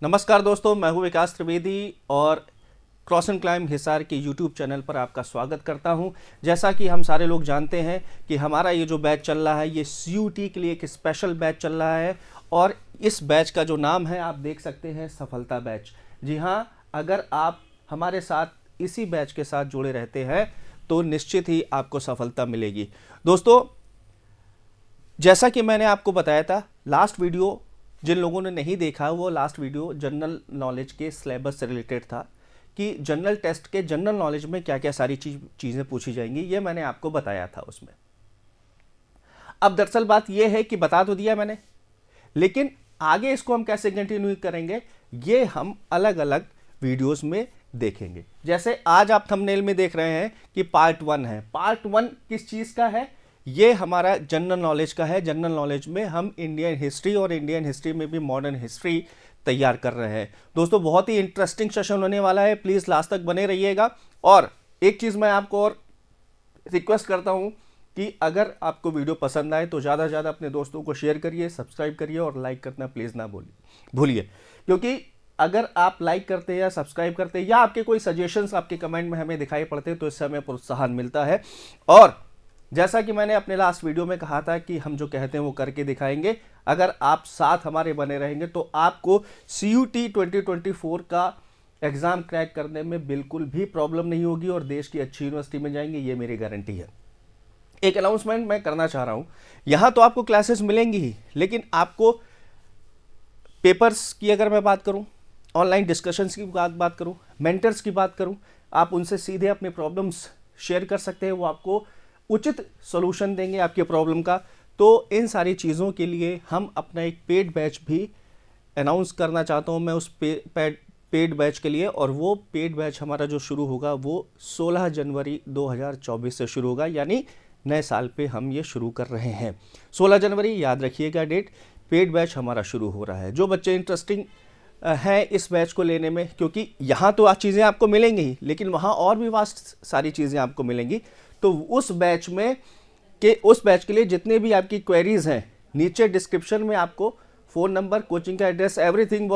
नमस्कार दोस्तों, मैं हूं विकास त्रिवेदी और क्रॉस एंड क्लाइम हिसार के यूट्यूब चैनल पर आपका स्वागत करता हूं। जैसा कि हम सारे लोग जानते हैं कि हमारा ये जो बैच चल रहा है ये CUT के लिए एक स्पेशल बैच चल रहा है और इस बैच का जो नाम है आप देख सकते हैं, सफलता बैच। जी हाँ, अगर आप हमारे साथ इसी बैच के साथ जुड़े रहते हैं तो निश्चित ही आपको सफलता मिलेगी। दोस्तों, जैसा कि मैंने आपको बताया था, लास्ट वीडियो जिन लोगों ने नहीं देखा वो लास्ट वीडियो जनरल नॉलेज के सिलेबस से रिलेटेड था कि जनरल टेस्ट के जनरल नॉलेज में क्या क्या सारी चीज़ें पूछी जाएंगी, ये मैंने आपको बताया था उसमें। अब दरअसल बात ये है कि बता तो दिया मैंने, लेकिन आगे इसको हम कैसे कंटिन्यू करेंगे ये हम अलग अलग वीडियोस में देखेंगे। जैसे आज आप थंबनेल में देख रहे हैं कि पार्ट 1 है। पार्ट 1 किस चीज़ का है? ये हमारा जनरल नॉलेज का है। जनरल नॉलेज में हम इंडियन हिस्ट्री और इंडियन हिस्ट्री में भी मॉडर्न हिस्ट्री तैयार कर रहे हैं। दोस्तों, बहुत ही इंटरेस्टिंग सेशन होने वाला है, प्लीज़ लास्ट तक बने रहिएगा। और एक चीज़ मैं आपको और रिक्वेस्ट करता हूँ कि अगर आपको वीडियो पसंद आए तो ज़्यादा से ज़्यादा अपने दोस्तों को शेयर करिए, सब्सक्राइब करिए और लाइक करना प्लीज़ ना भूलिए, क्योंकि अगर आप लाइक करते हैं या सब्सक्राइब करते हैं या आपके कोई सजेशंस आपके कमेंट में हमें दिखाई पड़ते हैं तो इससे हमें प्रोत्साहन मिलता है। और जैसा कि मैंने अपने लास्ट वीडियो में कहा था कि हम जो कहते हैं वो करके दिखाएंगे। अगर आप साथ हमारे बने रहेंगे तो आपको CUT 2024 का एग्ज़ाम क्रैक करने में बिल्कुल भी प्रॉब्लम नहीं होगी और देश की अच्छी यूनिवर्सिटी में जाएंगे, ये मेरी गारंटी है। एक अनाउंसमेंट मैं करना चाह रहा हूँ, यहाँ तो आपको क्लासेस मिलेंगी ही, लेकिन आपको पेपर्स की अगर मैं बात करूँ, ऑनलाइन डिस्कशंस की बात करूँ, मेंटर्स की बात करूँ, आप उनसे सीधे अपने प्रॉब्लम्स शेयर कर सकते हैं। वो आपको उचित सॉल्यूशन देंगे आपके प्रॉब्लम का। तो इन सारी चीज़ों के लिए हम अपना एक पेड बैच भी अनाउंस करना चाहता हूं मैं उस पेड बैच के लिए। और वो पेड बैच हमारा जो शुरू होगा वो 16 जनवरी 2024 से शुरू होगा, यानी नए साल पे हम ये शुरू कर रहे हैं। 16 जनवरी याद रखिएगा डेट, पेड बैच हमारा शुरू हो रहा है। जो बच्चे इंटरेस्टिंग है इस बैच को लेने में, क्योंकि यहाँ तो आज चीज़ें आपको मिलेंगी ही, लेकिन वहाँ और भी वास्ट सारी चीज़ें आपको मिलेंगी। तो उस बैच के लिए जितने भी आपकी क्वेरीज हैं, नीचे डिस्क्रिप्शन में आपको फ़ोन नंबर, कोचिंग का address, everything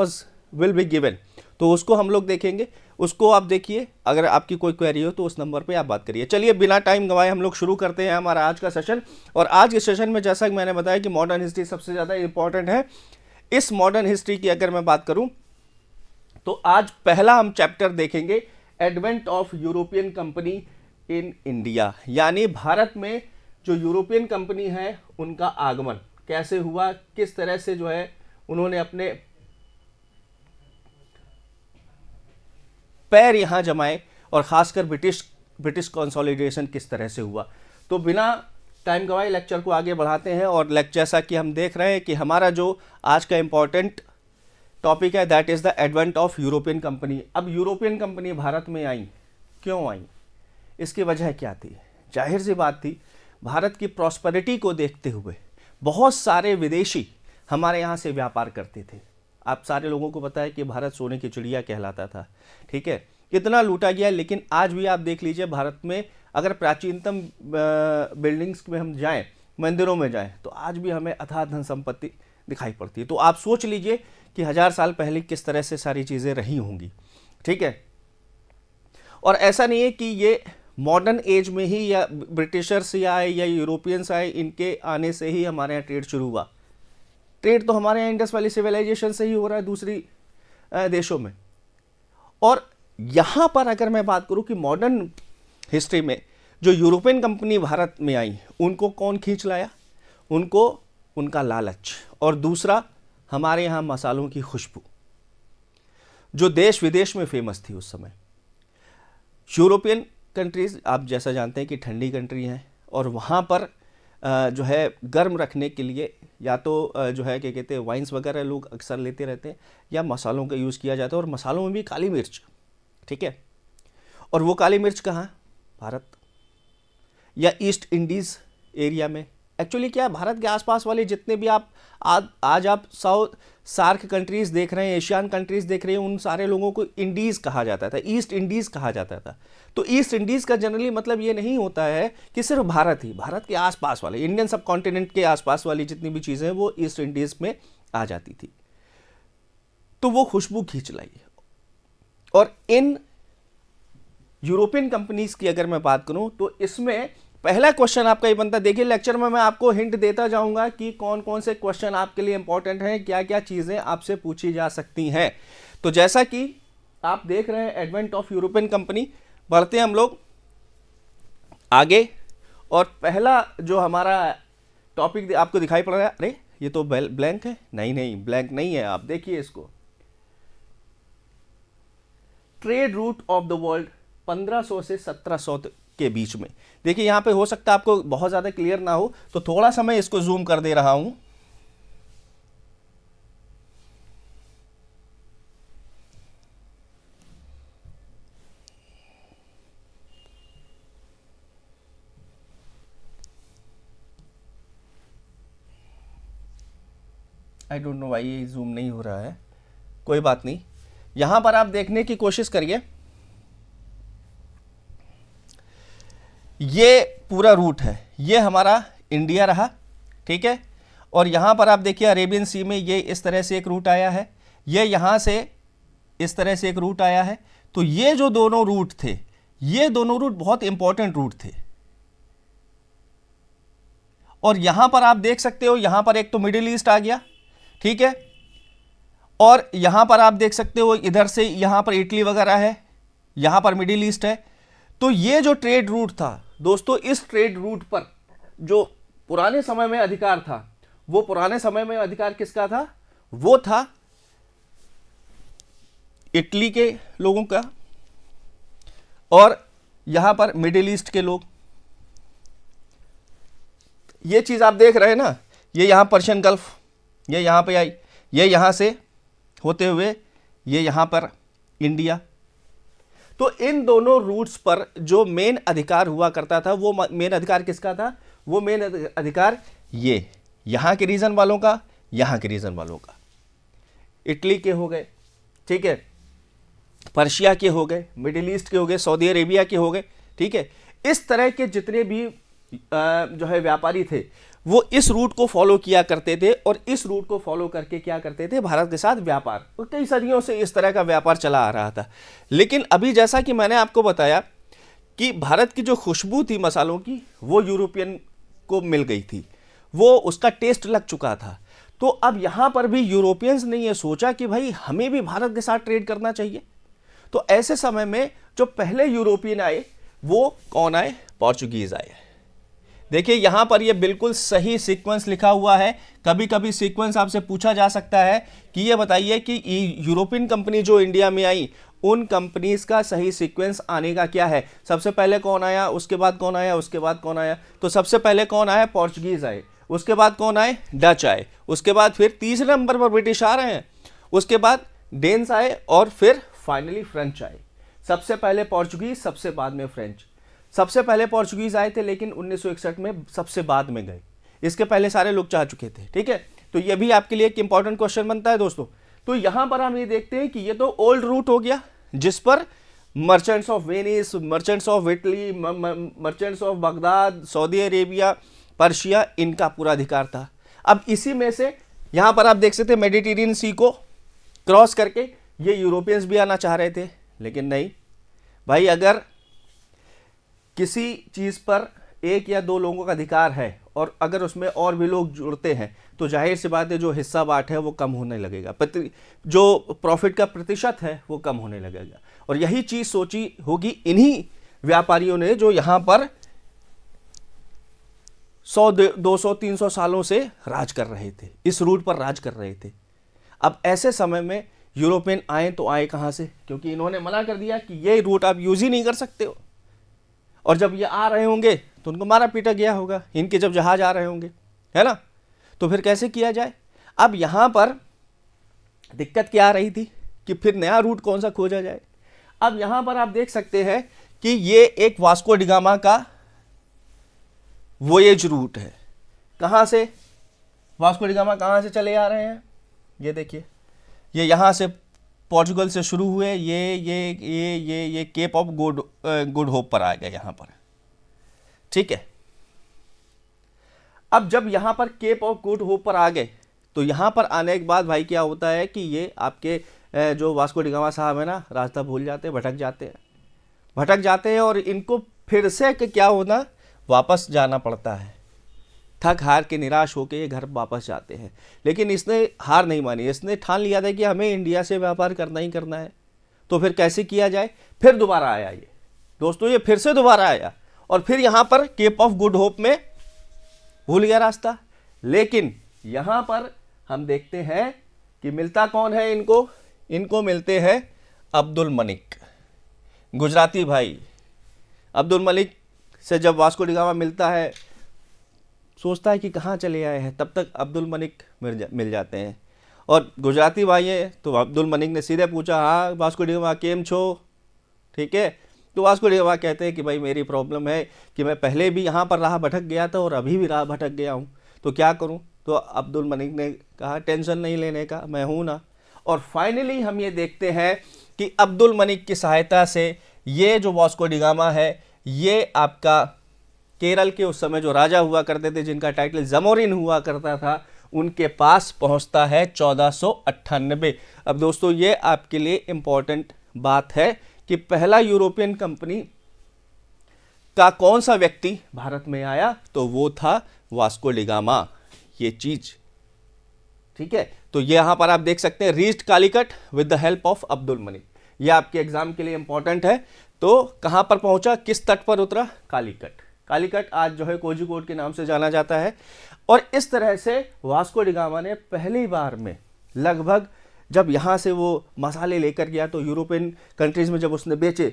will be given. तो उसको हम लोग देखेंगे, उसको आप देखिए। अगर आपकी कोई क्वेरी हो तो उस नंबर पे आप बात करिए। चलिए बिना टाइम गंवाए हम लोग शुरू करते हैं हमारा आज का सेशन। और आज के सेशन में जैसा कि मैंने बताया कि मॉडर्न हिस्ट्री सबसे ज़्यादा इंपॉर्टेंट है। इस मॉडर्न हिस्ट्री की अगर मैं बात करूं तो आज पहला हम चैप्टर देखेंगे, advent of European company in India, यानी भारत में जो यूरोपियन कंपनी है उनका आगमन कैसे हुआ, किस तरह से जो है उन्होंने अपने पैर यहां जमाए और खासकर ब्रिटिश कंसोलिडेशन किस तरह से हुआ। तो बिना टाइम गवाए लेक्चर को आगे बढ़ाते हैं। और जैसा कि हम देख रहे हैं कि हमारा जो आज का इंपॉर्टेंट टॉपिक है that is the advent of European company. अब यूरोपियन कंपनी भारत में आई, क्यों आई, इसकी वजह क्या थी? जाहिर सी बात थी, भारत की प्रॉस्पेरिटी को देखते हुए बहुत सारे विदेशी हमारे यहाँ से व्यापार करते थे। आप सारे लोगों को पता है कि भारत सोने की चिड़िया कहलाता था, ठीक है, कितना लूटा गया। लेकिन आज भी आप देख लीजिए, भारत में अगर प्राचीनतम बिल्डिंग्स में हम जाएं, मंदिरों में जाएं, तो आज भी हमें अथाह धन संपत्ति दिखाई पड़ती है। तो आप सोच लीजिए कि 1000 साल पहले किस तरह से सारी चीज़ें रही होंगी, ठीक है। और ऐसा नहीं है कि ये मॉडर्न एज में ही या ब्रिटिशर्स आए या यूरोपियंस आए, इनके आने से ही हमारे यहाँ ट्रेड शुरू हुआ। ट्रेड तो हमारे यहाँ इंडस वैली सिविलाइजेशन से ही हो रहा है दूसरी देशों में। और यहाँ पर अगर मैं बात करूँ कि मॉडर्न हिस्ट्री में जो यूरोपियन कंपनी भारत में आई, उनको कौन खींच लाया? उनको उनका लालच, और दूसरा हमारे यहाँ मसालों की खुशबू, जो देश विदेश में फेमस थी उस समय। यूरोपियन कंट्रीज़ आप जैसा जानते हैं कि ठंडी कंट्री हैं, और वहाँ पर जो है गर्म रखने के लिए या तो जो है क्या कहते हैं वाइन्स वगैरह लोग अक्सर लेते रहते हैं, या मसालों का यूज़ किया जाता है। और मसालों में भी काली मिर्च, ठीक है। और वो काली मिर्च कहाँ? भारत या ईस्ट इंडीज़ एरिया में। एक्चुअली क्या है, भारत के आसपास वाले जितने भी आप आज आप सार्क कंट्रीज़ देख रहे हैं, एशियन कंट्रीज़ देख रहे हैं, उन सारे लोगों को इंडीज़ कहा जाता था, ईस्ट इंडीज़ कहा जाता था। तो ईस्ट इंडीज़ का जनरली मतलब ये नहीं होता है कि सिर्फ भारत ही, भारत के आसपास वाले इंडियन सब कॉन्टिनेंट के आसपास वाली जितनी भी चीज़ें हैं वो ईस्ट इंडीज़ में आ जाती थी। तो वो खुशबू खींच लाई। और इन यूरोपियन कंपनीज की अगर मैं बात करूं तो इसमें पहला क्वेश्चन आपका ये बनता है। देखिए लेक्चर में मैं आपको हिंट देता जाऊंगा कि कौन कौन से क्वेश्चन आपके लिए इंपॉर्टेंट हैं, क्या क्या चीजें आपसे पूछी जा सकती हैं। तो जैसा कि आप देख रहे हैं एडवेंट ऑफ यूरोपियन कंपनी, बढ़ते हैं हम लोग आगे। और पहला जो हमारा टॉपिक आपको दिखाई पड़ रहा है, अरे ये तो ब्लैंक है, नहीं ब्लैंक नहीं है, आप देखिए इसको। Trade route of the world 1500 से 1700 के बीच में। देखिए यहां पे हो सकता है आपको बहुत ज्यादा क्लियर ना हो, तो थोड़ा सा मैं इसको जूम कर दे रहा हूं। आई डोंट नो वाई ये जूम नहीं हो रहा है, कोई बात नहीं। यहां पर आप देखने की कोशिश करिए, ये पूरा रूट है, ये हमारा इंडिया रहा, ठीक है। और यहां पर आप देखिए अरेबियन सी में ये इस तरह से एक रूट आया है, ये यहां से इस तरह से एक रूट आया है। तो ये जो दोनों रूट थे, ये दोनों रूट बहुत इंपॉर्टेंट रूट थे। और यहां पर आप देख सकते हो, यहां पर एक तो मिडिल ईस्ट आ गया, ठीक है। और यहां पर आप देख सकते हो इधर से यहां पर इटली वगैरह है, यहां पर मिडिल ईस्ट है। तो ये जो ट्रेड रूट था दोस्तों, इस ट्रेड रूट पर जो पुराने समय में अधिकार था, वो पुराने समय में अधिकार किसका था? वो था इटली के लोगों का, और यहां पर मिडिल ईस्ट के लोग। ये चीज आप देख रहे हैं ना, ये यहां पर्शियन गल्फ, ये यहां पे आई, ये यहां से होते हुए ये यहां पर इंडिया। तो इन दोनों रूट्स पर जो मेन अधिकार हुआ करता था, वो मेन अधिकार किसका था? वो मेन अधिकार ये यहां के रीजन वालों का, यहां के रीजन वालों का। इटली के हो गए, ठीक है, पर्शिया के हो गए, मिडिल ईस्ट के हो गए, सऊदी अरेबिया के हो गए, ठीक है। इस तरह के जितने भी जो है व्यापारी थे, वो इस रूट को फॉलो किया करते थे, और इस रूट को फॉलो करके क्या करते थे? भारत के साथ व्यापार। और कई सदियों से इस तरह का व्यापार चला आ रहा था। लेकिन अभी जैसा कि मैंने आपको बताया कि भारत की जो खुशबू थी मसालों की, वो यूरोपियन को मिल गई थी, वो उसका टेस्ट लग चुका था। तो अब यहां पर भी यूरोपियंस ने ये सोचा कि भाई हमें भी भारत के साथ ट्रेड करना चाहिए। तो ऐसे समय में जो पहले यूरोपियन आए, वो कौन आए? पोर्चुगीज आए। देखिए यहां पर ये बिल्कुल सही सीक्वेंस लिखा हुआ है। कभी कभी सीक्वेंस आपसे पूछा जा सकता है कि ये बताइए कि यूरोपियन कंपनी जो इंडिया में आई, उन कंपनीज का सही सीक्वेंस आने का क्या है? सबसे पहले कौन आया, उसके बाद कौन आया, उसके बाद कौन आया? तो सबसे पहले कौन आया? पोर्चुगीज आए। उसके बाद कौन आए? डच आए। उसके बाद फिर तीसरे नंबर पर ब्रिटिश आ रहे हैं। उसके बाद डेन्स आए, और फिर फाइनली फ्रेंच आए। सबसे पहले पोर्चुगीज, सबसे बाद में फ्रेंच। सबसे पहले पोर्चुगीज आए थे, लेकिन 1961 में सबसे बाद में गए। इसके पहले सारे लोग चाह चुके थे, ठीक है। तो ये भी आपके लिए एक इंपॉर्टेंट क्वेश्चन बनता है दोस्तों। तो यहां पर हम ये देखते हैं कि ये तो ओल्ड रूट हो गया, जिस पर merchants of Venice, merchants of Italy, merchants of Baghdad, Saudi Arabia, Persia, इनका पूरा अधिकार था। अब इसी में से यहां पर आप देख सकते हैं मेडिटेरियन सी को क्रॉस करके ये यूरोपियंस भी आना चाह रहे थे, लेकिन नहीं भाई। अगर किसी चीज पर एक या दो लोगों का अधिकार है, और अगर उसमें और भी लोग जुड़ते हैं, तो जाहिर सी बात है जो हिस्सा बांट है वो कम होने लगेगा, जो प्रॉफिट का प्रतिशत है वो कम होने लगेगा। और यही चीज सोची होगी इन्हीं व्यापारियों ने, जो यहां पर 100, 200, 300 सालों से राज कर रहे थे, इस रूट पर राज कर रहे थे। अब ऐसे समय में यूरोपियन आए तो आए कहां से? क्योंकि इन्होंने मना कर दिया कि ये रूट आप यूज ही नहीं कर सकते हो। और जब ये आ रहे होंगे तो उनको मारा पीटा गया होगा, इनके जब जहाज आ रहे होंगे, है ना। तो फिर कैसे किया जाए? अब यहां पर दिक्कत क्या आ रही थी कि फिर नया रूट कौन सा खोजा जाए। अब यहां पर आप देख सकते हैं कि ये एक वास्को डिगामा का वोयेज रूट है। कहां से वास्को डिगामा कहां से चले आ रहे हैं? ये देखिए, ये यहां से पोर्चुगल से शुरू हुए, ये केप ऑफ गुड होप पर आ गए यहां पर, ठीक है। अब जब यहां पर केप ऑफ गुड होप पर आ गए, तो यहाँ पर आने के बाद भाई क्या होता है कि ये आपके जो वास्को डी गामा साहब है ना, रास्ता भूल जाते हैं, भटक जाते हैं और इनको फिर से क्या होना, वापस जाना पड़ता है। थक हार के निराश होकर ये घर वापस जाते हैं। लेकिन इसने हार नहीं मानी, इसने ठान लिया था कि हमें इंडिया से व्यापार करना ही करना है। तो फिर कैसे किया जाए, फिर दोबारा आया ये दोस्तों, ये फिर से दोबारा आया और फिर यहाँ पर केप ऑफ गुड होप में भूल गया रास्ता। लेकिन यहाँ पर हम देखते हैं कि मिलता कौन है इनको मिलते हैं अब्दुल मलिक, गुजराती भाई। अब्दुल मलिक से जब वास्को डी गामा मिलता है, सोचता है कि कहाँ चले आए हैं, तब तक अब्दुल मलिक मिल जाते हैं और गुजराती भाई है। तो अब्दुल मलिक ने सीधे पूछा, हाँ वास्को डी गामा केम छो, ठीक है। तो वास्को डी गामा कहते हैं कि भाई मेरी प्रॉब्लम है कि मैं पहले भी यहाँ पर राह भटक गया था और अभी भी राह भटक गया हूँ, तो क्या करूँ। तो अब्दुल मलिक ने कहा टेंशन नहीं लेने का, मैं हूँ ना। और फाइनली हम ये देखते हैं कि अब्दुल मलिक की सहायता से ये जो वास्को डी गामा है, ये आपका केरल के उस समय जो राजा हुआ करते थे, जिनका टाइटल जमोरिन हुआ करता था, उनके पास पहुंचता है 1498। अब दोस्तों ये आपके लिए इम्पोर्टेंट बात है कि पहला यूरोपियन कंपनी का कौन सा व्यक्ति भारत में आया, तो वो था वास्को डी गामा, ये चीज, ठीक है। तो ये यहां पर आप देख सकते हैं, reached Calicut with the help of Abdul Malik. ये आपके एग्जाम के लिए इंपॉर्टेंट है। तो कहां पर पहुंचा, किस तट पर उतरा, कालीकट आज जो है कोझिकोड के नाम से जाना जाता है। और इस तरह से वास्को डी गामा ने पहली बार में लगभग, जब यहाँ से वो मसाले लेकर गया तो यूरोपियन कंट्रीज़ में जब उसने बेचे,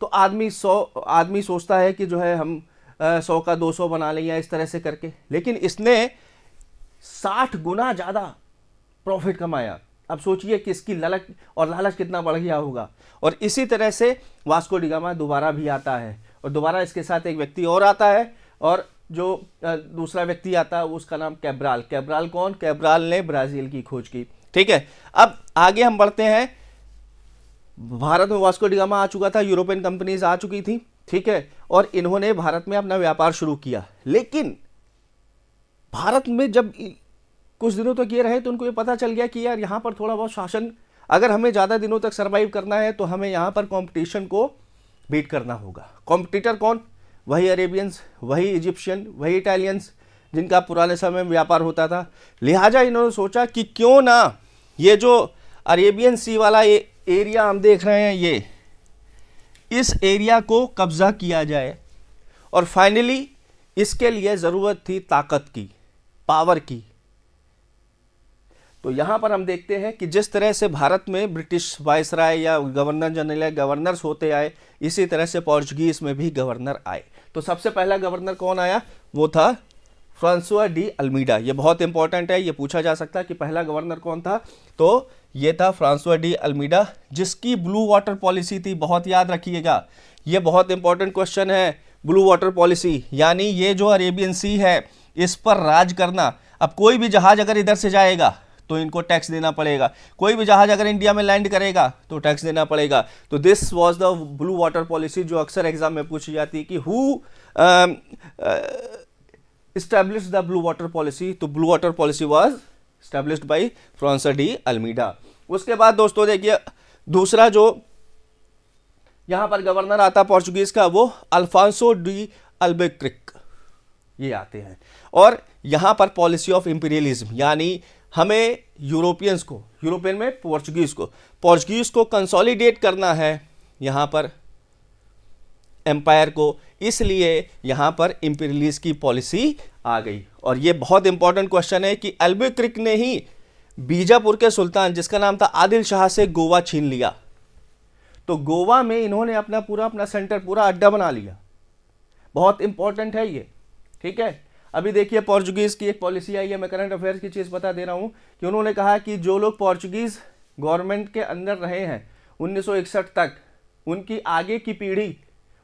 तो आदमी सोचता है कि जो है हम 100 का 200 बना लें या इस तरह से करके, लेकिन इसने 60 गुना ज़्यादा प्रॉफिट कमाया। अब सोचिए कि इसकी लालच कितना बढ़ गया होगा। और इसी तरह से वास्को डी गामा दोबारा भी आता है और दोबारा इसके साथ एक व्यक्ति और आता है, और जो दूसरा व्यक्ति आता है उसका नाम कैब्राल कौन, कैब्राल ने ब्राज़ील की खोज की, ठीक है। अब आगे हम बढ़ते हैं। भारत में वास्को डी गामा आ चुका था, यूरोपियन कंपनीज आ चुकी थी, ठीक है, और इन्होंने भारत में अपना व्यापार शुरू किया। लेकिन भारत में जब कुछ दिनों तक ये रहे तो उनको ये पता चल गया कि यार यहाँ पर थोड़ा बहुत शासन, अगर हमें ज़्यादा दिनों तक सर्वाइव करना है तो हमें यहाँ पर कंपटीशन को बीट करना होगा। कॉम्पिटिटर कौन, वही अरेबियंस, वही इजिप्शियन, वही इटालियंस, जिनका पुराने समय में व्यापार होता था। लिहाजा इन्होंने सोचा कि क्यों ना ये जो अरेबियन सी वाला ये एरिया हम देख रहे हैं, ये इस एरिया को कब्जा किया जाए। और फाइनली इसके लिए ज़रूरत थी ताकत की, पावर की। तो यहाँ पर हम देखते हैं कि जिस तरह से भारत में ब्रिटिश वायसराय या गवर्नर जनरल या गवर्नर्स होते आए, इसी तरह से पोर्चुगीज में भी गवर्नर आए। तो सबसे पहला गवर्नर कौन आया, वो था फ्रांसुआ डी अल्मीडा। ये बहुत इंपॉर्टेंट है, ये पूछा जा सकता है कि पहला गवर्नर कौन था, तो ये था फ्रांसुआ डी अल्मीडा, जिसकी ब्लू वाटर पॉलिसी थी। बहुत याद रखिएगा, ये बहुत इंपॉर्टेंट क्वेश्चन है। ब्लू वाटर पॉलिसी यानी ये जो अरेबियन सी है, इस पर राज करना। अब कोई भी जहाज अगर इधर से जाएगा तो इनको टैक्स देना पड़ेगा, कोई भी जहाज अगर इंडिया में लैंड करेगा तो टैक्स देना पड़ेगा। तो this was the blue water policy, जो अक्सर एग्जाम में पूछी जाती है कि who established the blue water policy। तो blue water policy was established by Francisco de Almeida. उसके बाद दोस्तों देखिए, दूसरा जो यहां पर गवर्नर आता पोर्चुगीज का, वो अल्फांसो डी अल्बुकर्क, ये आते हैं। और यहां पर पॉलिसी ऑफ इंपीरियलिज्म, यानी हमें यूरोपियन में पोर्चुगीज को कंसोलिडेट करना है यहाँ पर एम्पायर को, इसलिए यहाँ पर इंपीरियलिस्ट की पॉलिसी आ गई। और ये बहुत इंपॉर्टेंट क्वेश्चन है कि अल्बुकर्क ने ही बीजापुर के सुल्तान, जिसका नाम था आदिल शाह, से गोवा छीन लिया। तो गोवा में इन्होंने अपना सेंटर, पूरा अड्डा बना लिया। बहुत इंपॉर्टेंट है ये, ठीक है। अभी देखिए पोर्चुगीज की एक पॉलिसी आई है, मैं करंट अफेयर्स की चीज़ बता दे रहा हूँ, कि उन्होंने कहा कि जो लोग पोर्चुगीज गवर्नमेंट के अंदर रहे हैं 1961 तक, उनकी आगे की पीढ़ी,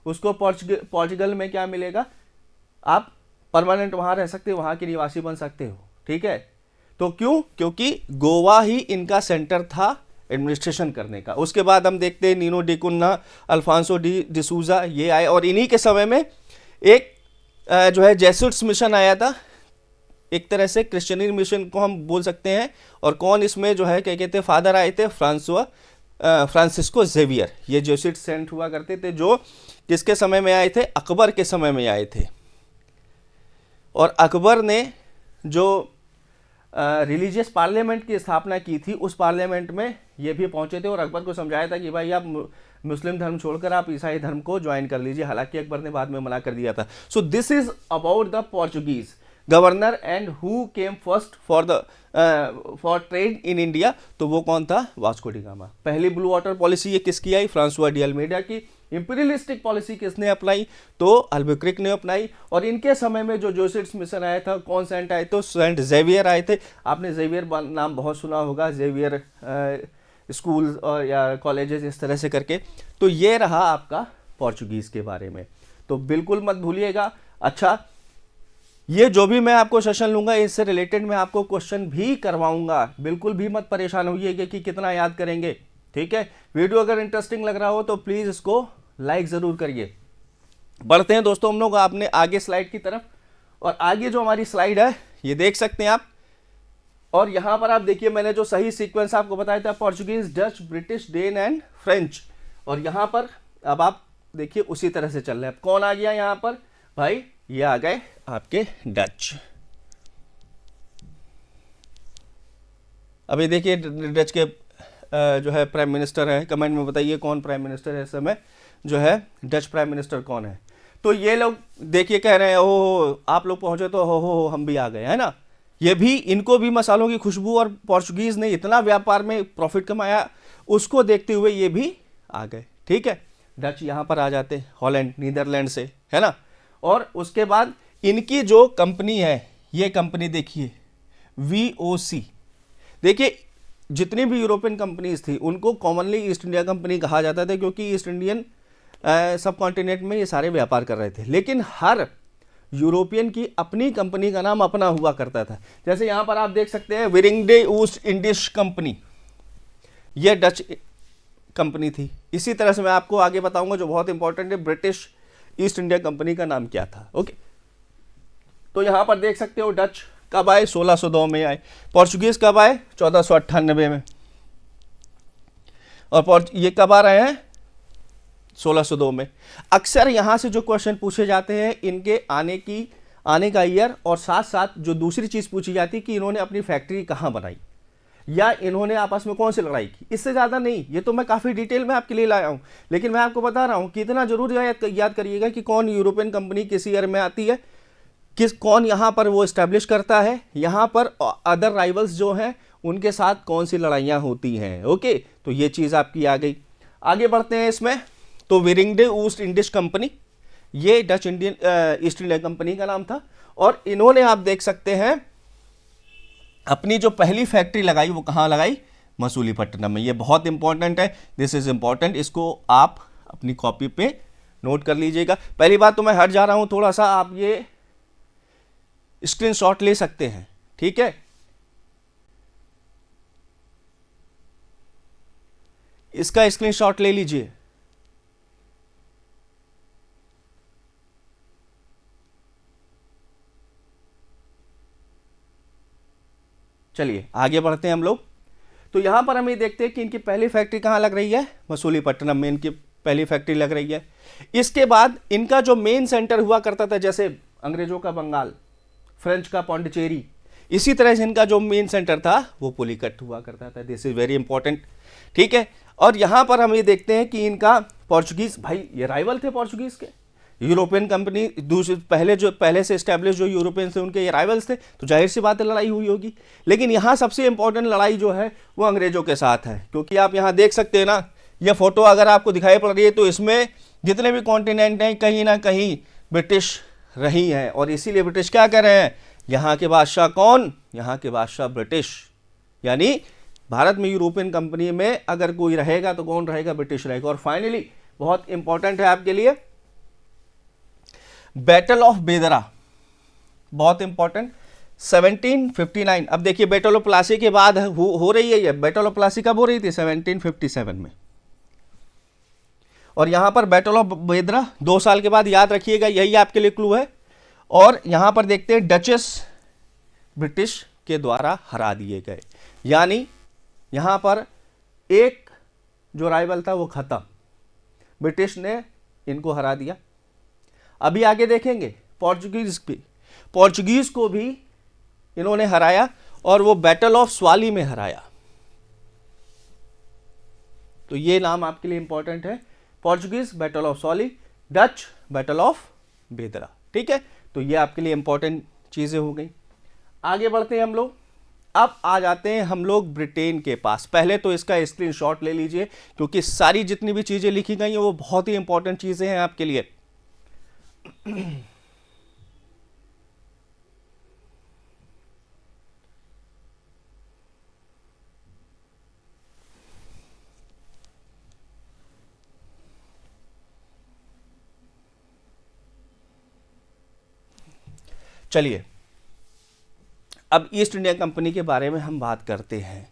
उसको पोर्चुगल में क्या मिलेगा, आप परमानेंट वहाँ रह सकते हो, वहाँ के निवासी बन सकते हो, ठीक है। तो क्यों, क्योंकि गोवा ही इनका सेंटर था एडमिनिस्ट्रेशन करने का। उसके बाद हम देखते हैं Nino de Cunha, Alfonso de D'Souza, ये आए। और इन्हीं के समय में एक जो है जेसुइट्स मिशन आया था एक तरह से क्रिश्चियनी मिशन को हम बोल सकते हैं। और कौन इसमें जो है क्या कहते हैं फादर आए थे, फ्रांसिस्को जेवियर। ये जेsuit सेंट हुआ करते थे, जो किसके समय में आए थे, अकबर के समय में आए थे। और अकबर ने जो रिलीजियस पार्लियामेंट की स्थापना की थी, उस पार्लियामेंट में ये भी पहुंचे थे और अकबर को समझाया था कि भाई आप मुस्लिम धर्म छोड़कर आप ईसाई धर्म को ज्वाइन कर लीजिए। हालांकि अकबर ने बाद में मना कर दिया था। So this is about the Portuguese governor and who came first for trade in India. तो वो कौन था, वास्को डी गामा। पहली ब्लू वाटर पॉलिसी ये किसकी आई, फ्रांसुआ डी अल्मेडा की। इंपीरियलिस्टिक पॉलिसी किसने अप्लाई, तो अल्बुक्रिक ने अपनाई। और इनके समय में जो जेsuit मिशन आया था, कौन सेंट आए, तो सेंट जेवियर आए थे। आपने जेवियर नाम बहुत सुना होगा, जेवियर स्कूल और या कॉलेजेस इस तरह से करके। तो ये रहा आपका पोर्चुगीज़ के बारे में, तो बिल्कुल मत भूलिएगा। अच्छा, ये जो भी मैं आपको सेशन लूँगा इससे रिलेटेड मैं आपको क्वेश्चन भी करवाऊँगा, बिल्कुल भी मत परेशान होइएगा कि कितना याद करेंगे, ठीक है। वीडियो अगर इंटरेस्टिंग लग रहा हो तो प्लीज़ इसको लाइक ज़रूर करिए। बढ़ते हैं दोस्तों हम लोग आपने आगे स्लाइड की तरफ। और आगे जो हमारी स्लाइड है ये देख सकते हैं आप। और यहाँ पर आप देखिए मैंने जो सही सीक्वेंस आपको बताया था, Portuguese, Dutch, British, Dane and French. और यहाँ पर अब आप देखिए उसी तरह से चल रहे हैं। अब कौन आ गया यहाँ पर, भाई ये आ गए आपके डच। अभी देखिए डच के जो है प्राइम मिनिस्टर है, कमेंट में बताइए कौन प्राइम मिनिस्टर है इस समय, जो है डच प्राइम मिनिस्टर कौन है। तो ये लोग देखिए कह रहे हैं ओ आप लोग पहुंचे तो हो हम भी आ गए, है ना। ये भी, इनको भी मसालों की खुशबू, और पोर्चुगीज ने इतना व्यापार में प्रॉफिट कमाया उसको देखते हुए ये भी आ गए, ठीक है। डच यहाँ पर आ जाते, हॉलैंड, नीदरलैंड से, है ना। और उसके बाद इनकी जो कंपनी है, ये कंपनी देखिए VOC। देखिए जितनी भी यूरोपियन कंपनीज थी उनको कॉमनली ईस्ट इंडिया कंपनी कहा जाता था, क्योंकि ईस्ट इंडियन सब कॉन्टिनेंट में ये सारे व्यापार कर रहे थे। लेकिन हर यूरोपियन की अपनी कंपनी का नाम अपना हुआ करता था। जैसे यहाँ पर आप देख सकते हैं विरिंगडे ईस्ट इंडिश कंपनी, ये डच कंपनी थी। इसी तरह से मैं आपको आगे बताऊंगा जो बहुत इंपॉर्टेंट है, ब्रिटिश ईस्ट इंडिया कंपनी का नाम क्या था, ओके। तो यहाँ पर देख सकते हो डच कब आए, 1602 में आए। पोर्चुगीज कब आए, 1498 में। और ये कब आ रहे हैं, 1602 में। अक्सर यहाँ से जो क्वेश्चन पूछे जाते हैं इनके आने का ईयर, और साथ साथ जो दूसरी चीज़ पूछी जाती है कि इन्होंने अपनी फैक्ट्री कहाँ बनाई या इन्होंने आपस में कौन सी लड़ाई की। इससे ज़्यादा नहीं, ये तो मैं काफ़ी डिटेल में आपके लिए लाया हूँ, लेकिन मैं आपको बता रहा हूँ कि इतना जरूर याद करिएगा कि कौन यूरोपियन कंपनी किस ईयर में आती है, कौन यहाँ पर वो इस्टेब्लिश करता है, यहाँ पर अदर राइवल्स जो हैं उनके साथ कौन सी लड़ाइयाँ होती हैं, ओके। तो ये चीज़ आपकी आ गई। आगे बढ़ते हैं इसमें। तो विरिंगडे ईस्ट इंडिश कंपनी, ये डच ईस्ट इंडिया कंपनी का नाम था। और इन्होंने आप देख सकते हैं अपनी जो पहली फैक्ट्री लगाई वो कहाँ लगाई, मसूलीपट्टनम में। ये बहुत इंपॉर्टेंट है, दिस इज इंपॉर्टेंट, इसको आप अपनी कॉपी पे नोट कर लीजिएगा। पहली बात तो मैं हट जा रहा हूँ थोड़ा सा, आप ये स्क्रीनशॉट ले सकते हैं, ठीक है। इसका स्क्रीनशॉट ले लीजिए। चलिए आगे बढ़ते हैं हम लोग। तो यहां पर हम ये देखते हैं कि इनकी पहली फैक्ट्री कहां लग रही है, मसूलीपट्टनम में इनकी पहली फैक्ट्री लग रही है। इसके बाद इनका जो मेन सेंटर हुआ करता था, जैसे अंग्रेजों का बंगाल, फ्रेंच का पौंडीचेरी, इसी तरह से इनका जो मेन सेंटर था वो पुलिकट हुआ करता था। दिस इज वेरी इंपॉर्टेंट, ठीक है। और यहाँ पर हम ये देखते हैं कि इनका पोर्चुगीज, भाई ये राइवल थे पोर्चुगीज के, यूरोपियन कंपनी दूसरे पहले से इस्टेब्लिश जो यूरोपियंस थे उनके ये राइवल्स थे, तो जाहिर सी बात है लड़ाई हुई होगी। लेकिन यहाँ सबसे इंपॉर्टेंट लड़ाई जो है वो अंग्रेजों के साथ है, क्योंकि आप यहाँ देख सकते हैं ना, यह फोटो अगर आपको दिखाई पड़ रही है तो इसमें जितने भी कॉन्टिनेंट हैं कहीं ना कहीं ब्रिटिश रही हैं, और इसीलिए ब्रिटिश क्या कह रहे हैं, यहाँ के बादशाह कौन, यहाँ के बादशाह ब्रिटिश। यानी भारत में यूरोपियन कंपनी में अगर कोई रहेगा तो कौन रहेगा, ब्रिटिश रहेगा। और फाइनली बहुत इंपॉर्टेंट है आपके लिए बैटल ऑफ बेदरा, बहुत इंपॉर्टेंट, 1759। अब देखिए बैटल ऑफ प्लासी के बाद हो रही है ये, बैटल ऑफ प्लासी कब हो रही थी, 1757 में। और यहां पर बैटल ऑफ बेदरा 2 साल के बाद, याद रखिएगा, यही आपके लिए क्लू है। और यहां पर देखते हैं डचेस ब्रिटिश के द्वारा हरा दिए गए। यानी यहाँ पर एक जो राइवल था वो खत्म, ब्रिटिश ने इनको हरा दिया। अभी आगे देखेंगे पोर्चुगीज को भी इन्होंने हराया और वो बैटल ऑफ स्वाली में हराया। तो ये नाम आपके लिए इंपॉर्टेंट है, Portuguese battle of Swally, Dutch battle of बेदरा। ठीक है, तो ये आपके लिए इंपॉर्टेंट चीजें हो गई। आगे बढ़ते हैं हम लोग। अब आ जाते हैं हम लोग ब्रिटेन के पास। पहले तो इसका स्क्रीनशॉट ले लीजिए क्योंकि सारी जितनी भी चीजें लिखी गई हैं वो बहुत ही इंपॉर्टेंट चीजें हैं आपके लिए। चलिए अब ईस्ट इंडिया कंपनी के बारे में हम बात करते हैं।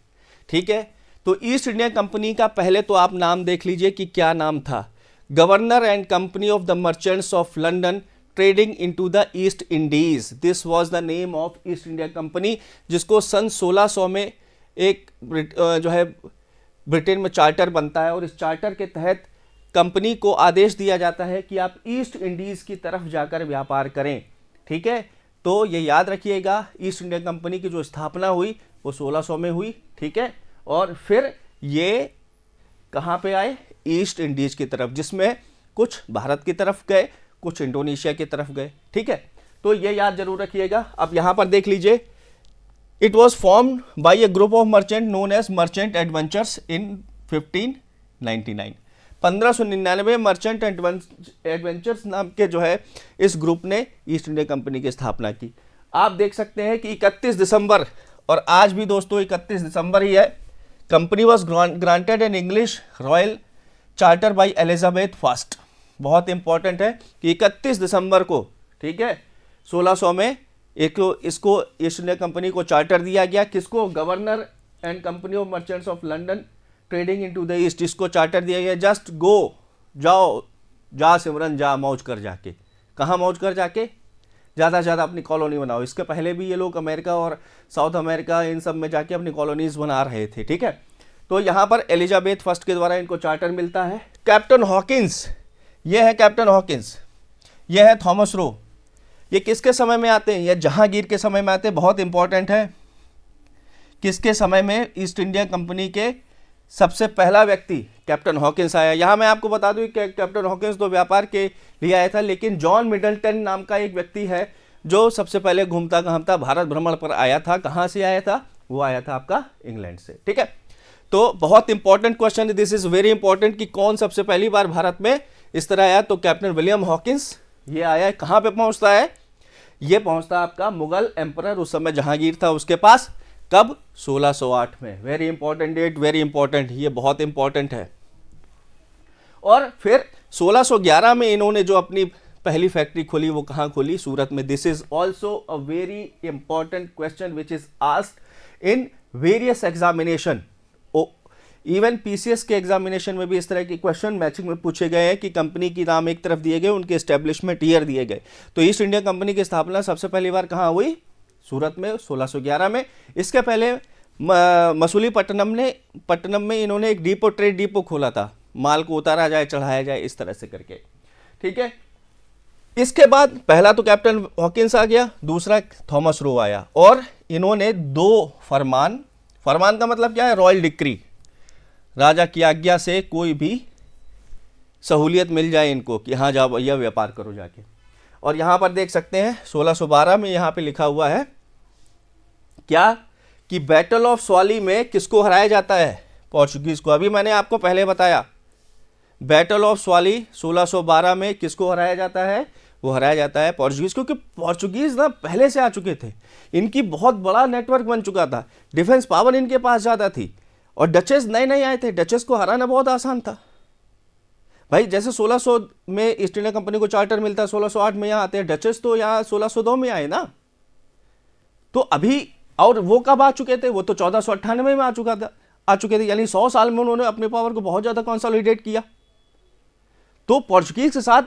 ठीक है, तो ईस्ट इंडिया कंपनी का पहले तो आप नाम देख लीजिए कि क्या नाम था। Governor and company of the merchants of London trading into the east Indies, this was the name of east India company, जिसको सन 1600 में एक जो है ब्रिटेन में चार्टर बनता है और इस चार्टर के तहत कंपनी को आदेश दिया जाता है कि आप ईस्ट इंडीज की तरफ जाकर व्यापार करें। ठीक है, तो ये याद रखिएगा, ईस्ट इंडिया कंपनी की जो स्थापना हुई वो 1600 में हुई। ठीक है, और फिर ये कहाँ पे आए, ईस्ट इंडीज की तरफ, जिसमें कुछ भारत की तरफ गए, कुछ इंडोनेशिया की तरफ गए। ठीक है, तो ये याद जरूर रखिएगा। अब यहाँ पर देख लीजिए, it was formed by a group of merchant known as merchant adventurers in 1599। 1599 merchant adventurers नाम के जो है इस ग्रुप ने ईस्ट इंडिया कंपनी की स्थापना की। आप देख सकते हैं कि 31 दिसंबर, और आज भी दोस्तों 31 दिसंबर ही है, company was granted an English royal charter by Elizabeth first. बहुत इंपॉर्टेंट है कि 31 दिसंबर को, ठीक है, 1600 में इसको ईस्ट इंडिया कंपनी को चार्टर दिया गया। किसको, governor and company of merchants of London trading into the east, इसको चार्टर दिया गया। जस्ट गो, जाओ, जा सिमरन जा, मौज कर जाके। कहाँ मौज कर जाके, ज़्यादा से ज़्यादा अपनी कॉलोनी बनाओ। इसके पहले भी ये लोग अमेरिका और साउथ अमेरिका इन सब में जाके अपनी कॉलोनीज बना रहे थे। ठीक है, तो यहाँ पर एलिजाबेथ फर्स्ट के द्वारा इनको चार्टर मिलता है। कैप्टन हॉकिंस, ये है कैप्टन हॉकिंस, ये है थॉमस रो। ये किसके समय में आते हैं, ये जहांगीर के समय में आते हैं। बहुत इंपॉर्टेंट है, किसके समय में, ईस्ट इंडिया कंपनी के सबसे पहला व्यक्ति कैप्टन हॉकिंस आया। यहाँ मैं आपको बता दूं कि कैप्टन हॉकिंस तो व्यापार के लिए आया था, लेकिन जॉन मिडलटन नाम का एक व्यक्ति है जो सबसे पहले घूमता घामता भारत भ्रमण पर आया था। कहाँ से आया था, वो आया था आपका इंग्लैंड से। ठीक है, तो बहुत इंपॉर्टेंट क्वेश्चन है, दिस इज वेरी इंपॉर्टेंट कि कौन सबसे पहली बार भारत में इस तरह आया। तो कैप्टन विलियम हॉकिंस ये आया है। कहाँ पे पहुँचता है, ये पहुँचता है आपका मुगल एम्परर, उस समय जहांगीर था, उसके पास। कब, 1608 में। Very important date, very important, ये बहुत इंपॉर्टेंट है। और फिर 1611 में इन्होंने जो अपनी पहली फैक्ट्री खोली वो कहाँ खोली, सूरत में। This is also a very important question which is asked in various examination. Even PCS के एग्जामिनेशन में भी इस तरह के क्वेश्चन मैचिंग में पूछे गए हैं कि कंपनी की नाम एक तरफ दिए गए, उनके एस्टेब्लिशमेंट ईयर दिए गए। तो ईस्ट इंडिया कंपनी की स्थापना सबसे पहली बार कहाँ हुई, सूरत में, 1611 में। इसके पहले मसूलीपट्टनम में इन्होंने एक डिपो, ट्रेड डिपो खोला था, माल को उतारा जाए चढ़ाया जाए इस तरह से करके। ठीक है, इसके बाद पहला तो कैप्टन हॉकिंस आ गया, दूसरा थॉमस रो आया, और इन्होंने 2 फरमान का मतलब क्या है, रॉयल डिक्री, राजा की आज्ञा से कोई भी सहूलियत मिल जाए इनको कि हाँ जाओ भैया व्यापार करो जाके। और यहाँ पर देख सकते हैं 1612 में यहाँ पे लिखा हुआ है क्या, कि बैटल ऑफ स्वाली में किसको हराया जाता है, पोर्चुगीज को। अभी मैंने आपको पहले बताया, बैटल ऑफ स्वाली 1612 में किसको हराया जाता है, वो हराया जाता है पोर्चुगीज, क्योंकि पोर्चुगीज ना पहले से आ चुके थे, इनकी बहुत बड़ा नेटवर्क बन चुका था, डिफेंस पावर इनके पास ज़्यादा थी, और डचेस नए नए आए थे, डचेस को हराना बहुत आसान था भाई। जैसे 1600 में ईस्ट इंडिया कंपनी को चार्टर मिलता है, 1608 में यहाँ आते हैं डचेस, तो यहाँ 1602 में आए ना। तो अभी, और वो कब आ चुके थे, वो तो 1498 में आ चुके थे, यानी 100 साल में उन्होंने अपने पावर को बहुत ज़्यादा कंसोलिडेट किया। तो पोर्चुगीज के साथ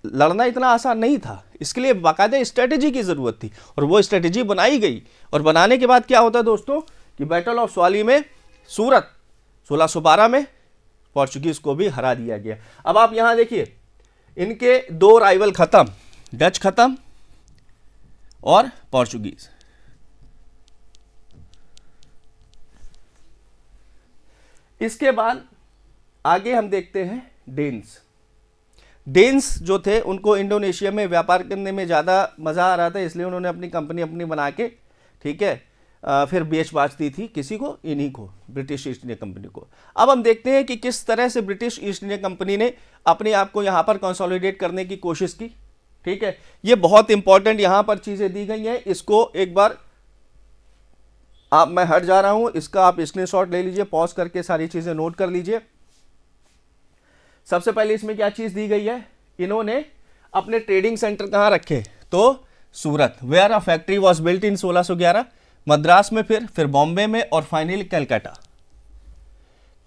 लड़ना इतना आसान नहीं था, इसके लिए बाकायदा स्ट्रेटेजी की ज़रूरत थी और वो स्ट्रेटेजी बनाई गई। और बनाने के बाद क्या होता है दोस्तों कि बैटल ऑफ स्वाली में सूरत 1612 में पोर्चुगीज को भी हरा दिया गया। अब आप यहां देखिए इनके दो राइवल खत्म, डच खत्म और पोर्चुगीज। इसके बाद आगे हम देखते हैं डेन्स जो थे उनको इंडोनेशिया में व्यापार करने में ज़्यादा मज़ा आ रहा था, इसलिए उन्होंने अपनी कंपनी अपनी बना के, ठीक है, फिर बेच बाच दी थी किसी को, इन्हीं को, ब्रिटिश ईस्ट इंडिया कंपनी को। अब हम देखते हैं कि किस तरह से ब्रिटिश ईस्ट इंडिया कंपनी ने अपने आप को यहाँ पर कंसोलिडेट करने की कोशिश की। ठीक है, ये बहुत इंपॉर्टेंट यहाँ पर चीज़ें दी गई हैं, इसको एक बार मैं हट जा रहा हूँ, इसका आप स्क्रीनशॉट ले लीजिए, पॉज करके सारी चीज़ें नोट कर लीजिए। सबसे पहले इसमें क्या चीज़ दी गई है, इन्होंने अपने ट्रेडिंग सेंटर कहाँ रखे, तो Surat, where a factory was built in 1611, Madras में, फिर बॉम्बे में और फाइनली कलकत्ता।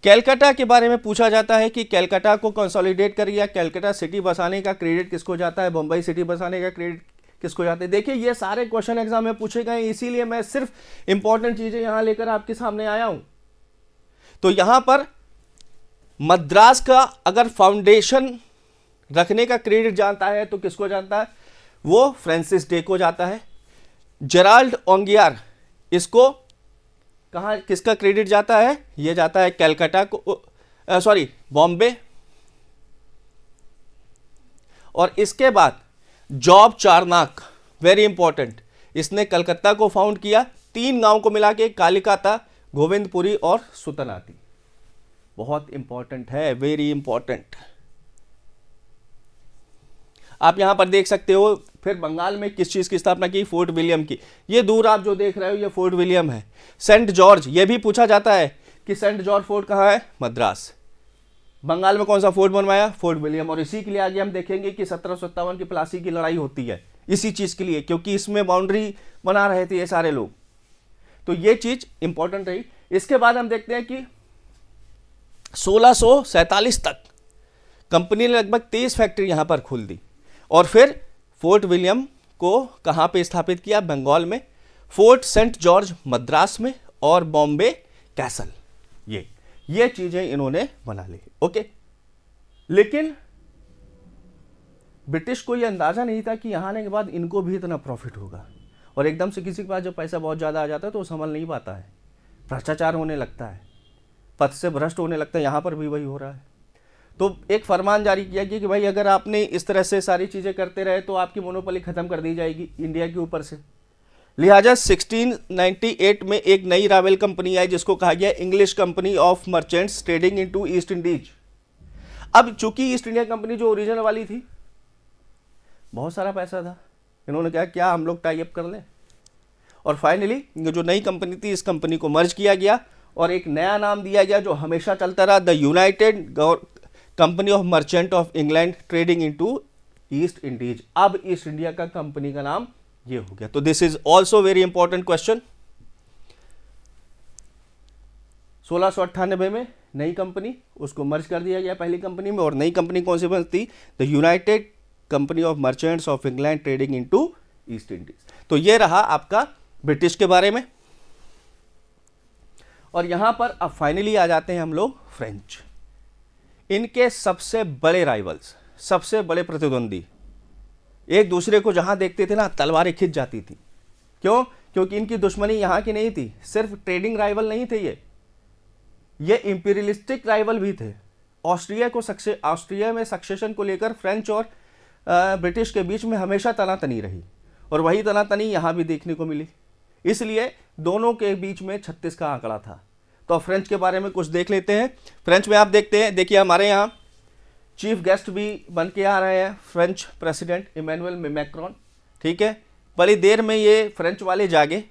कलकत्ता के बारे में पूछा जाता है कि कलकत्ता को कंसोलिडेट कर या कलकत्ता सिटी बसाने का क्रेडिट किसको जाता है, बम्बई सिटी बसाने का क्रेडिट किसको जाते हैं। देखिए ये सारे क्वेश्चन एग्जाम में पूछे गए, इसीलिए मैं सिर्फ इंपॉर्टेंट चीजें यहां लेकर आपके सामने आया हूं। तो यहां पर मद्रास का अगर फाउंडेशन रखने का क्रेडिट जानता है तो किसको जानता है, वो फ्रांसिस ड्रेक जाता है। जेराल्ड ओंगियार, इसको कहां किसका क्रेडिट जाता है, ये जाता है कलकत्ता को, सॉरी बॉम्बे। और इसके बाद जॉब चारनाक, वेरी इंपॉर्टेंट, इसने कलकत्ता को फाउंड किया, 3 गांव को मिला के, कालिकाता, गोविंदपुरी और सुतनाती। बहुत इंपॉर्टेंट है, वेरी इंपॉर्टेंट। आप यहां पर देख सकते हो। फिर बंगाल में किस चीज की स्थापना की, फोर्ट विलियम की। ये दूर आप जो देख रहे हो ये फोर्ट विलियम है। सेंट जॉर्ज, ये भी पूछा जाता है कि सेंट जॉर्ज फोर्ट कहां है, मद्रास। बंगाल में कौन सा फोर्ट बनवाया, फोर्ट विलियम। और इसी के लिए आगे हम देखेंगे कि 1757 की प्लासी की लड़ाई होती है इसी चीज के लिए, क्योंकि इसमें बाउंड्री बना रहे थे ये सारे लोग। तो ये चीज इंपॉर्टेंट रही। इसके बाद हम देखते हैं कि 1647 तक कंपनी ने लगभग 23 फैक्ट्री यहां पर खोल दी। और फिर फोर्ट विलियम को कहां पे स्थापित किया, बंगाल में, फोर्ट सेंट जॉर्ज मद्रास में और बॉम्बे कैसल। ये चीजें इन्होंने बना ली। ओके, लेकिन ब्रिटिश को यह अंदाजा नहीं था कि यहां आने के बाद इनको भी इतना प्रॉफिट होगा। और एकदम से किसी के पास जब पैसा बहुत ज्यादा आ जाता है तो वो संभल नहीं पाता है, भ्रष्टाचार होने लगता है, पद से भ्रष्ट होने लगता है। यहां पर भी वही हो रहा है। तो एक फरमान जारी किया गया कि भाई अगर आपने इस तरह से सारी चीजें करते रहे तो आपकी मोनोपोली खत्म कर दी जाएगी इंडिया के ऊपर से। लिहाजा 1698 में एक नई रावेल कंपनी आई जिसको कहा गया English company of merchants trading into east Indies. अब चूंकि ईस्ट इंडिया कंपनी जो ओरिजिनल वाली थी, बहुत सारा पैसा था, इन्होंने कहा क्या हम लोग टाई अप कर लें। और फाइनली जो नई कंपनी थी, इस कंपनी को मर्ज किया गया और एक नया नाम दिया गया जो हमेशा चलता रहा, the United company of merchant of England trading into east Indies. अब ईस्ट इंडिया का कंपनी का नाम ये हो गया। तो this is also very important question. 1698 में नई कंपनी, उसको मर्ज कर दिया गया पहली कंपनी में। और नई कंपनी कौन सी बनती, the United company of merchants of England trading into east Indies. तो ये रहा आपका ब्रिटिश के बारे में। और यहां पर अब फाइनली आ जाते हैं हम लोग फ्रेंच। इनके सबसे बड़े राइवल्स, सबसे बड़े प्रतिद्वंदी, एक दूसरे को जहां देखते थे ना तलवारें खिंच जाती थी। क्यों, क्योंकि इनकी दुश्मनी यहां की नहीं थी, सिर्फ ट्रेडिंग राइवल नहीं थे ये इंपीरियलिस्टिक राइवल भी थे। ऑस्ट्रिया में सक्सेशन को लेकर फ्रेंच और ब्रिटिश के बीच में हमेशा तनातनी रही और वही तनातनी यहां भी देखने को मिली। इसलिए दोनों के बीच में 36 का आंकड़ा था। तो फ्रेंच के बारे में कुछ देख लेते हैं। फ्रेंच में आप देखते हैं, देखिए हमारे यहाँ चीफ गेस्ट भी बन के आ रहे हैं फ्रेंच प्रेसिडेंट इमैनुअल मैक्रोन। ठीक है, बड़ी देर में ये फ्रेंच वाले जागे,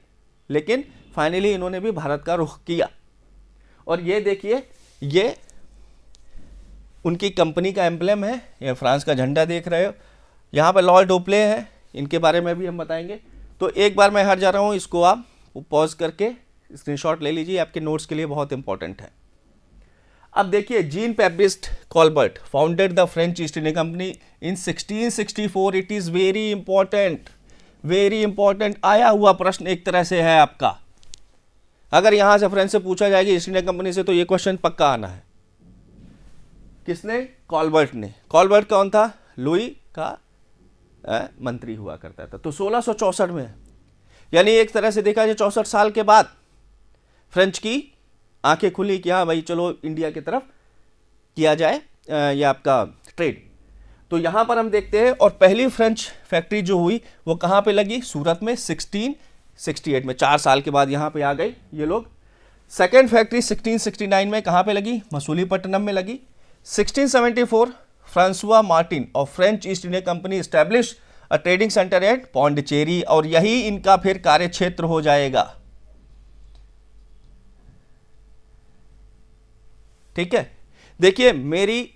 लेकिन फाइनली इन्होंने भी भारत का रुख किया। और ये देखिए, ये उनकी कंपनी का एम्ब्लेम है, ये फ्रांस का झंडा देख रहे हो। यहाँ पर लॉर्ड डोप्ले हैं, इनके बारे में भी हम बताएंगे। तो एक बार मैं हट जा रहा हूँ, इसको आप पॉज करके स्क्रीनशॉट ले लीजिए, आपके नोट्स के लिए बहुत इंपॉर्टेंट है। अब देखिए, Jean Baptiste Colbert founded the French East India company in 1664। It is very important आया हुआ प्रश्न एक तरह से है आपका। अगर यहां से फ्रेंच से पूछा जाएगा ईस्ट इंडिया कंपनी से, तो ये क्वेश्चन पक्का आना है। किसने? कॉल्बर्ट ने। कॉल्बर्ट कौन था? लुई का मंत्री हुआ करता था। तो 1664 में, यानी एक तरह से देखा जाए 64 साल के बाद फ्रेंच की आंखें खुली कि हाँ भाई चलो इंडिया की तरफ किया जाए ये आपका ट्रेड। तो यहाँ पर हम देखते हैं, और पहली फ्रेंच फैक्ट्री जो हुई वो कहाँ पे लगी? सूरत में 1668 में। 4 साल के बाद यहाँ पे आ गए ये लोग। सेकेंड फैक्ट्री 1669 में कहाँ पे लगी? मसूलीपट्टनम में लगी। 1674 Francois Martin of French East India Company establish a trading centre at Pondicherry, और यही इनका फिर कार्य क्षेत्र हो जाएगा। ठीक है, देखिए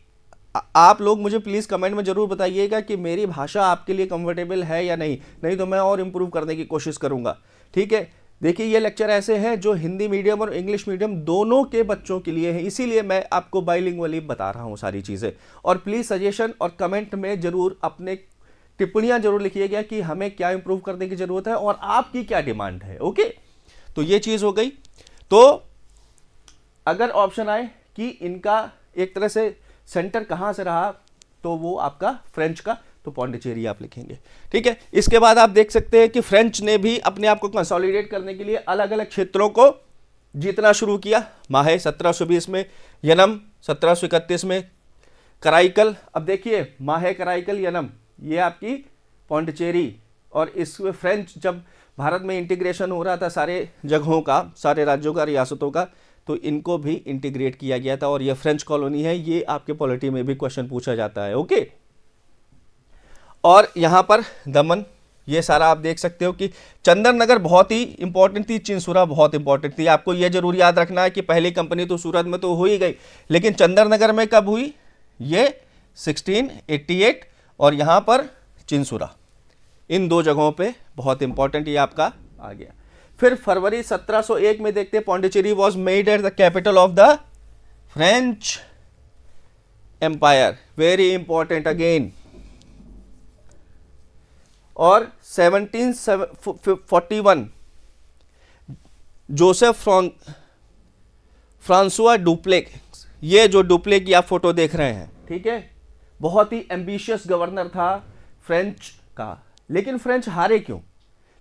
आप लोग मुझे प्लीज कमेंट में जरूर बताइएगा कि मेरी भाषा आपके लिए कंफर्टेबल है या नहीं तो मैं और इंप्रूव करने की कोशिश करूंगा। ठीक है, देखिए ये लेक्चर ऐसे हैं जो हिंदी मीडियम और इंग्लिश मीडियम दोनों के बच्चों के लिए है, इसीलिए मैं आपको बाइलिंगुअली बता रहा हूं सारी चीजें। और प्लीज सजेशन और कमेंट में जरूर अपने टिप्पणियां जरूर लिखिएगा कि हमें क्या इंप्रूव करने की जरूरत है और आपकी क्या डिमांड है। ओके, तो ये चीज हो गई। तो अगर ऑप्शन आए कि इनका एक तरह से सेंटर कहां से रहा, तो वो आपका फ्रेंच का, तो पौंडीचेरी आप लिखेंगे। ठीक है, इसके बाद आप देख सकते हैं कि फ्रेंच ने भी अपने आप को कंसोलिडेट करने के लिए अलग अलग क्षेत्रों को जीतना शुरू किया। माहे 1720 में, यनम 1731 में, कराईकल। अब देखिए माहे, कराईकल, यनम, ये आपकी पौंडीचेरी। और इसमें फ्रेंच जब भारत में इंटीग्रेशन हो रहा था सारे जगहों का, सारे राज्यों का, रियासतों का, तो इनको भी इंटीग्रेट किया गया था और ये फ्रेंच कॉलोनी है। ये आपके पॉलिटी में भी क्वेश्चन पूछा जाता है। ओके, और यहां पर दमन, ये सारा आप देख सकते हो कि चंदननगर बहुत ही इंपॉर्टेंट थी, चिंसुरा बहुत इंपॉर्टेंट थी। आपको यह जरूर याद रखना है कि पहली कंपनी तो सूरत में तो हो ही गई, लेकिन चंदननगर में कब हुई? ये 1688, और यहां पर चिंसुरा, इन 2 जगहों पे बहुत इंपॉर्टेंट ये आपका आ गया। फिर फरवरी 1701 में देखते हैं, Pondicherry was made at the capital of the French empire, very important again. और 1741 जोसेफ फ्रांसुआ डुप्लेक, ये जो डुप्लेक की आप फोटो देख रहे हैं, ठीक है, बहुत ही एम्बिशियस गवर्नर था फ्रेंच का। लेकिन फ्रेंच हारे क्यों?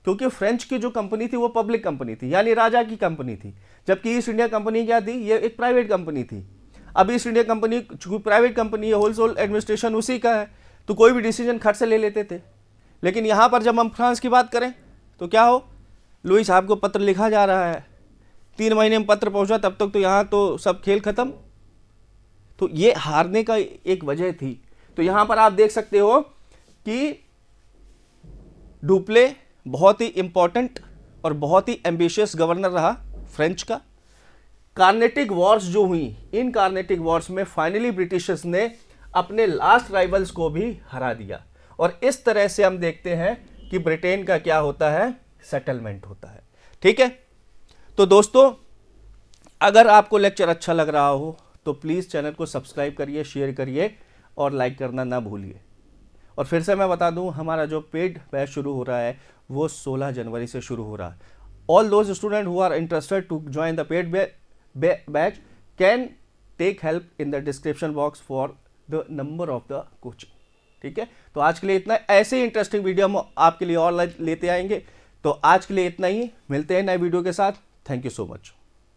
क्योंकि फ्रेंच की जो कंपनी थी वो पब्लिक कंपनी थी, यानी राजा की कंपनी थी, जबकि ईस्ट इंडिया कंपनी क्या थी? ये एक प्राइवेट कंपनी थी। अब ईस्ट इंडिया कंपनी चूंकि प्राइवेट कंपनी है, होलसेल एडमिनिस्ट्रेशन उसी का है, तो कोई भी डिसीजन खट से ले लेते थे। लेकिन यहाँ पर जब हम फ्रांस की बात करें तो क्या हो, लुई साहब को पत्र लिखा जा रहा है, 3 महीने में पत्र पहुंचा, तब तक तो यहाँ तो सब खेल खत्म। तो ये हारने का एक वजह थी। तो यहाँ पर आप देख सकते हो कि डुप्ले बहुत ही इंपॉर्टेंट और बहुत ही एम्बिशियस गवर्नर रहा फ्रेंच का। कार्नेटिक वॉर्स जो हुई, इन कार्नेटिक वॉर्स में फाइनली ब्रिटिशर्स ने अपने लास्ट राइवल्स को भी हरा दिया, और इस तरह से हम देखते हैं कि ब्रिटेन का क्या होता है? सेटलमेंट होता है। ठीक है, तो दोस्तों अगर आपको लेक्चर अच्छा लग रहा हो तो प्लीज़ चैनल को सब्सक्राइब करिए, शेयर करिए और लाइक करना ना भूलिए। और फिर से मैं बता दूं, हमारा जो पेड बैच शुरू हो रहा है वो 16 जनवरी से शुरू हो रहा है। All those student who are interested to join the paid batch can take help in the description box for the number of the coaching. ठीक है, तो आज के लिए इतना। ऐसे इंटरेस्टिंग वीडियो हम आपके लिए और लेते आएंगे। तो आज के लिए इतना ही, मिलते हैं नए वीडियो के साथ। Thank you so much.